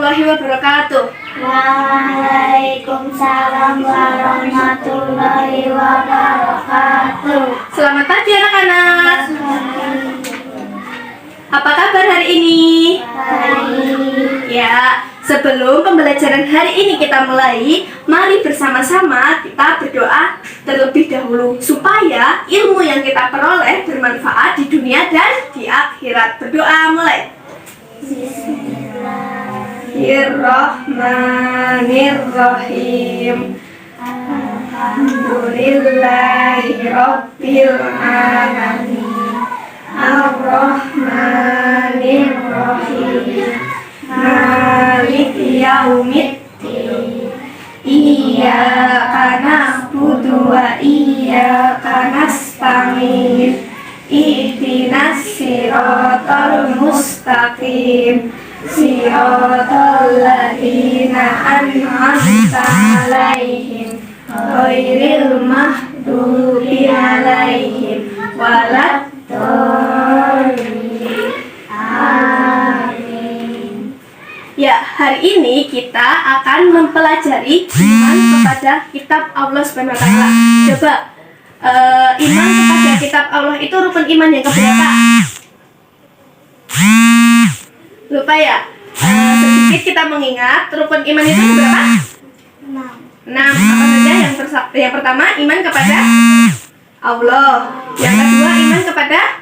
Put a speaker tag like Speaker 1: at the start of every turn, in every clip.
Speaker 1: warahmatullahi wabarakatuh.
Speaker 2: Waalaikumsalam warahmatullahi wabarakatuh.
Speaker 1: Selamat pagi anak-anak. Apa kabar hari ini?
Speaker 2: Baik.
Speaker 1: Ya, sebelum pembelajaran hari ini kita mulai, mari bersama-sama kita berdoa terlebih dahulu supaya ilmu yang kita peroleh bermanfaat di dunia dan di akhirat. Berdoa mulai. Bismillahirrahmanirrahim. Alhamdulillahi rabbil alamin. Ar-Rahmanir-Rahim. Maliki yaumiddin. Iyyaka na'budu wa iyyaka nasta'in. Ihdinas siratal mustaqim. Siratal ladzina an'amta 'alaihim ghairil maghdubi 'alaihim waladdallin. Amin. Ya, hari ini kita akan mempelajari iman kepada kitab Allah Subhanahu wa taala. Coba iman kepada kitab Allah itu rukun iman yang keberapa? Lupa ya? Sedikit kita mengingat rukun iman itu berapa? 6. Apa saja? Yang pertama iman kepada Allah. Yang kedua iman kepada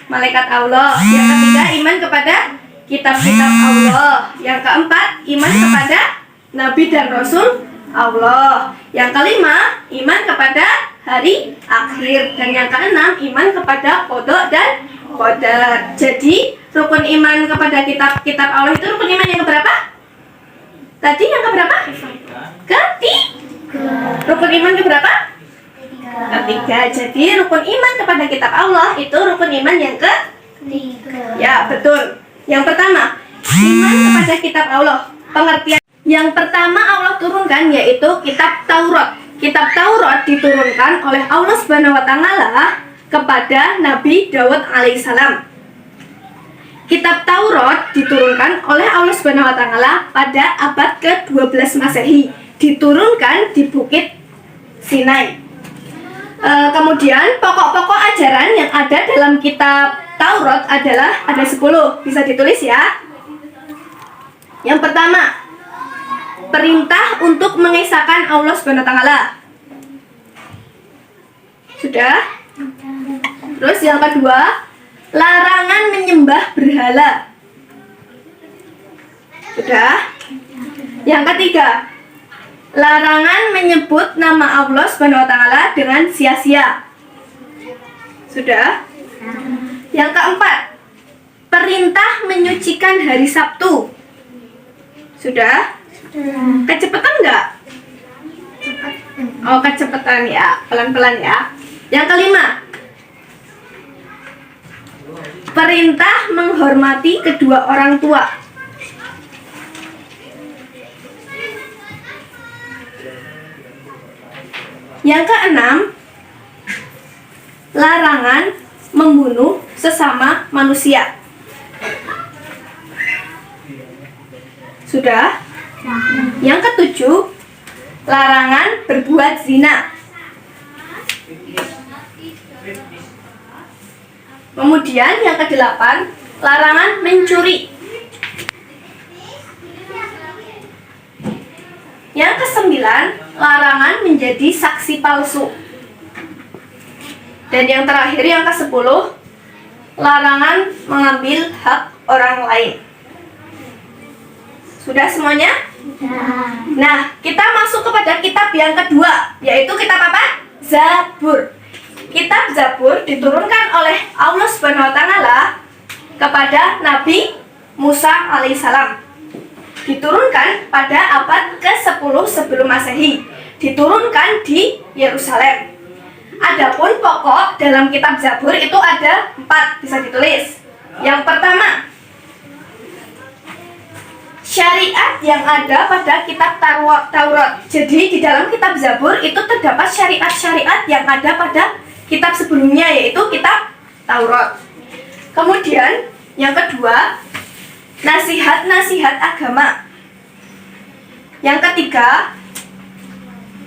Speaker 1: malaikat Allah. Yang ketiga iman kepada kitab-kitab Allah. Yang keempat iman kepada nabi dan rasul Allah. Yang kelima iman kepada hari akhir. Dan yang keenam iman kepada qada dan qadar. Jadi rukun iman kepada kitab-kitab Allah itu rukun iman yang keberapa? Tadi yang keberapa? Ketiga. Rukun iman keberapa? Ketiga. Jadi rukun iman kepada kitab Allah itu rukun iman yang ketiga. Ya, betul. Yang pertama, iman kepada kitab Allah. Pengertian yang pertama Allah turunkan yaitu kitab Taurat. Kitab Taurat diturunkan oleh Allah Subhanahu wa taala kepada Nabi Daud alaihissalam. Kitab Taurat diturunkan oleh Allah Subhanahu wa taala pada abad ke-12 Masehi. Diturunkan di Bukit Sinai. Kemudian pokok-pokok ajaran yang ada dalam kitab Taurat adalah ada 10. Bisa ditulis ya. Yang pertama, perintah untuk mengesahkan Allah Subhanahu wa taala. Sudah? Terus yang kedua, larangan menyembah berhala. Sudah? Yang ketiga, larangan menyebut nama Allah Subhanahu wa taala dengan sia-sia. Sudah? Yang keempat, perintah menyucikan hari Sabtu. Sudah? Kecepatan enggak? Oh, kecepatan ya, pelan-pelan ya. Yang kelima, perintah menghormati kedua orang tua. Yang keenam, larangan membunuh sesama manusia. Sudah? Yang ketujuh, larangan berbuat zina. Kemudian yang kedelapan, larangan mencuri. Yang kesembilan, larangan menjadi saksi palsu. Dan yang terakhir, yang ke-10, larangan mengambil hak orang lain. Sudah semuanya? Nah, kita masuk kepada kitab yang kedua, yaitu kitab apa? Zabur. Kitab Zabur diturunkan oleh Allah Subhanahu wa taala kepada Nabi Musa alaihissalam. Diturunkan pada abad ke-10 sebelum Masehi. Diturunkan di Yerusalem. Adapun pokok dalam kitab Zabur itu ada 4, bisa ditulis. Yang pertama, syariat yang ada pada kitab Taurat. Jadi di dalam kitab Zabur itu terdapat syariat-syariat yang ada pada kitab sebelumnya, yaitu kitab Taurat. Kemudian yang kedua, nasihat-nasihat agama. Yang ketiga,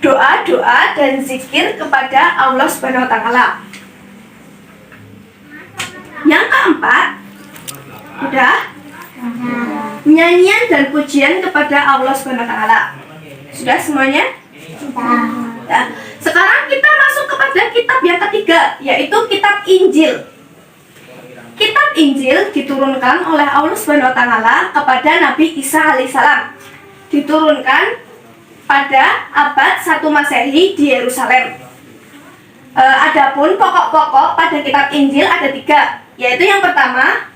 Speaker 1: doa-doa dan zikir kepada Allah Subhanahu wa taala. Yang keempat, udah, nyanyian dan pujian kepada Allah Subhanahu wa taala. Sudah semuanya? Nah, sekarang kita masuk kepada kitab yang ketiga, yaitu kitab Injil. Kitab Injil diturunkan oleh Allah Subhanahu wa taala kepada Nabi Isa alaihissalam. Diturunkan pada abad 1 Masehi di Yerusalem. Adapun pokok-pokok pada kitab Injil ada 3, yaitu yang pertama,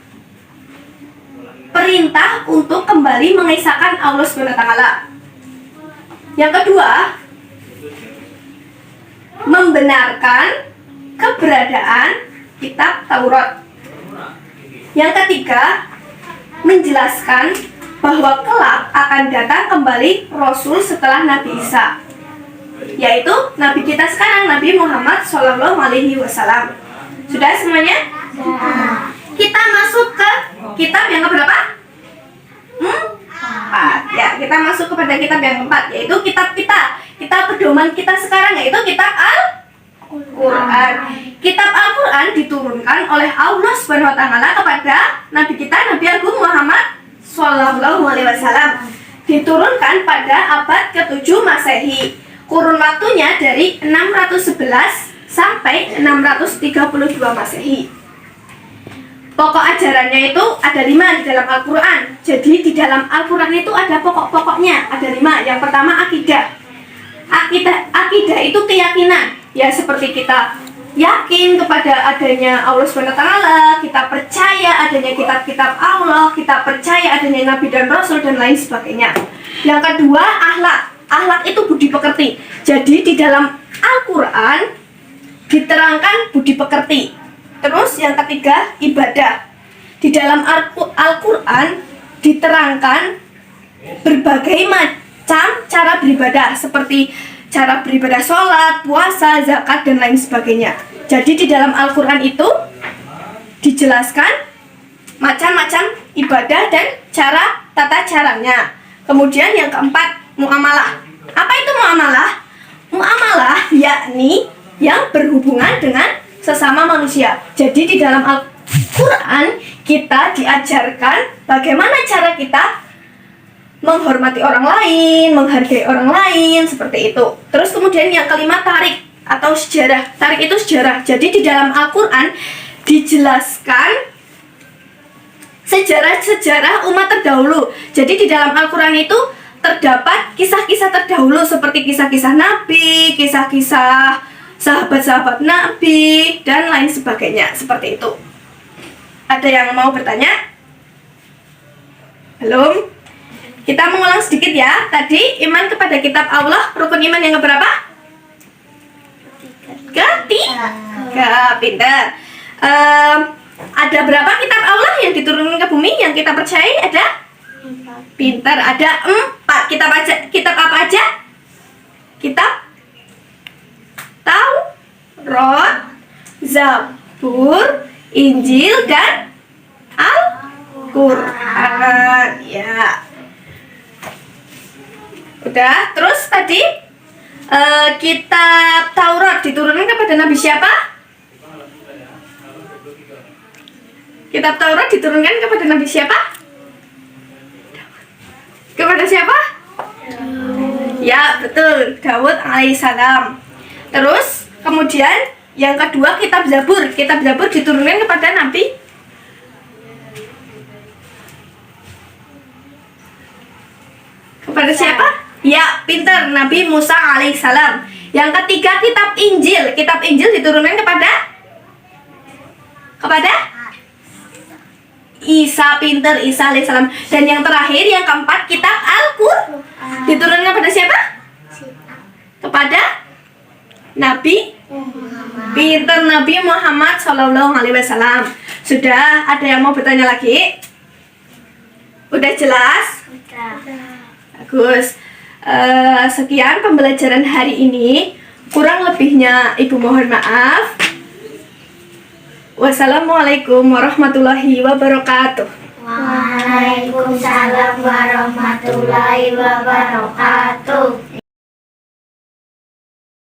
Speaker 1: perintah untuk kembali mengisahkan Allah Subhanahu wa taala. Yang kedua, membenarkan keberadaan kitab Taurat. Yang ketiga, menjelaskan bahwa kelak akan datang kembali Rasul setelah Nabi Isa, yaitu Nabi kita sekarang, Nabi Muhammad SAW. Sudah semuanya? Kita masuk ke kitab yang keberapa? 4. Ya, kita masuk kepada kitab yang keempat, yaitu kitab pedoman kita sekarang, yaitu kitab Al-Quran. Kitab Al-Quran diturunkan oleh Allah Subhanahu wa taala kepada Nabi kita, Nabi Agung Muhammad Sallallahu Alaihi Wasallam. Diturunkan pada abad ke-7 Masehi. Kurun waktunya dari 611 sampai 632 Masehi. Pokok ajarannya itu ada 5 di dalam Al-Quran. Jadi di dalam Al-Quran itu ada pokok-pokoknya, ada 5. Yang pertama akidah. Akidah itu keyakinan. Ya, seperti kita yakin kepada adanya Allah Subhanahu wa taala, kita percaya adanya kitab-kitab Allah, kita percaya adanya nabi dan rasul dan lain sebagainya. Yang kedua, akhlak. Akhlak itu budi pekerti. Jadi di dalam Al-Quran diterangkan budi pekerti. Terus yang ketiga, ibadah. Di dalam Al-Quran diterangkan berbagai macam cara beribadah, seperti cara beribadah sholat, puasa, zakat, dan lain sebagainya. Jadi di dalam Al-Quran itu dijelaskan macam-macam ibadah dan tata caranya. Kemudian yang keempat, muamalah. Apa itu muamalah? Muamalah yakni yang berhubungan dengan sesama manusia. Jadi di dalam Al-Quran kita diajarkan bagaimana cara kita menghormati orang lain, menghargai orang lain, seperti itu. Terus kemudian yang kelima, tarik atau sejarah. Tarik itu sejarah. Jadi di dalam Al-Quran dijelaskan sejarah-sejarah umat terdahulu. Jadi di dalam Al-Quran itu terdapat kisah-kisah terdahulu, seperti kisah-kisah Nabi, kisah-kisah sahabat-sahabat Nabi, dan lain sebagainya. Seperti itu. Ada yang mau bertanya? Belum? Kita mengulang sedikit ya. Tadi iman kepada kitab Allah, rukun iman yang keberapa? Ketiga. Pintar. Ada berapa kitab Allah yang diturunkan ke bumi yang kita percayai? Ada? Pintar. Ada 4. Kitab apa aja? Kitab Taurat, Zabur, Injil, dan Al-Quran. Ya. Udah, terus tadi kitab Taurat diturunkan kepada Nabi siapa? Kitab Taurat diturunkan kepada Nabi siapa? Kepada siapa? Ya, betul, Daud alaihissalam. Terus, kemudian yang kedua, kitab Zabur. Kitab Zabur diturunkan kepada Nabi kepada siapa? Ya, pintar, Nabi Musa alaihissalam. Yang ketiga, kitab Injil. Kitab Injil diturunkan kepada Isa, pintar, Isa alaihissalam. Dan yang terakhir, yang keempat, kitab Al-Quran diturunkan kepada siapa? Kepada Nabi pintar, Nabi Muhammad SAW. Sudah, ada yang mau bertanya lagi? Udah jelas? Bagus. Sekian pembelajaran hari ini. Kurang lebihnya Ibu mohon maaf. Wassalamualaikum warahmatullahi wabarakatuh.
Speaker 2: Waalaikumsalam. warahmatullahi wabarakatuh.